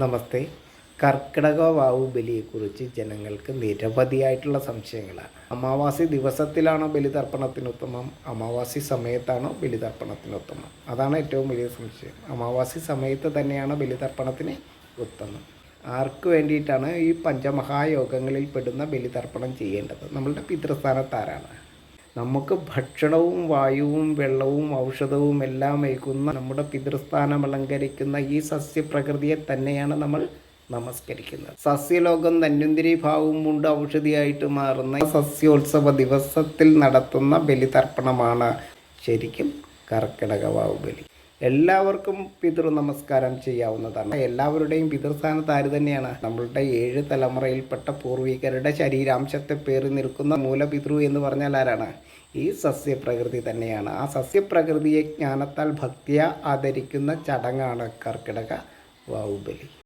നമസ്തേ. കർക്കിടക വാവു ബലിയെക്കുറിച്ച് ജനങ്ങൾക്ക് നിരവധിയായിട്ടുള്ള സംശയങ്ങളാണ്. അമാവാസി ദിവസത്തിലാണോ ബലിതർപ്പണത്തിനുത്തമം, അമാവാസി സമയത്താണോ ബലിതർപ്പണത്തിനുത്തമം? അതാണ് ഏറ്റവും വലിയ സംശയം. അമാവാസി സമയത്ത് തന്നെയാണ് ബലിതർപ്പണത്തിന് ഉത്തമം. ആർക്ക് വേണ്ടിയിട്ടാണ് ഈ പഞ്ചമഹായോഗങ്ങളിൽ പെടുന്ന ബലിതർപ്പണം ചെയ്യേണ്ടത്? നമ്മളുടെ പിതൃസ്ഥാനത്താരാണ്? നമുക്ക് ഭക്ഷണവും വായുവും വെള്ളവും ഔഷധവും എല്ലാം ഏകുന്ന നമ്മുടെ പിതൃസ്ഥാനം അലങ്കരിക്കുന്ന ഈ സസ്യപ്രകൃതിയെ തന്നെയാണ് നമ്മൾ നമസ്കരിക്കുന്നത്. സസ്യലോകം ധന്വന്തിരി ഭാവവും കൊണ്ട് ഔഷധിയായിട്ട് മാറുന്ന സസ്യോത്സവ ദിവസത്തിൽ നടത്തുന്ന ബലിതർപ്പണമാണ് ശരിക്കും കർക്കിടക വാവു ബലി. എല്ലാവർക്കും പിതൃ നമസ്കാരം ചെയ്യാവുന്നതാണ്. എല്ലാവരുടെയും പിതൃസ്ഥാനത്ത് ആര് തന്നെയാണ്? നമ്മളുടെ 7 തലമുറയിൽപ്പെട്ട പൂർവികരുടെ ശരീരാംശത്തെ പേറി നിൽക്കുന്ന മൂലപിതൃ എന്ന് പറഞ്ഞാൽ ആരാണ്? ഈ സസ്യപ്രകൃതി തന്നെയാണ്. ആ സസ്യപ്രകൃതിയെ ജ്ഞാനത്താൽ ഭക്തിയ ആദരിക്കുന്ന ചടങ്ങാണ് കർക്കിടക വാവു ബലി.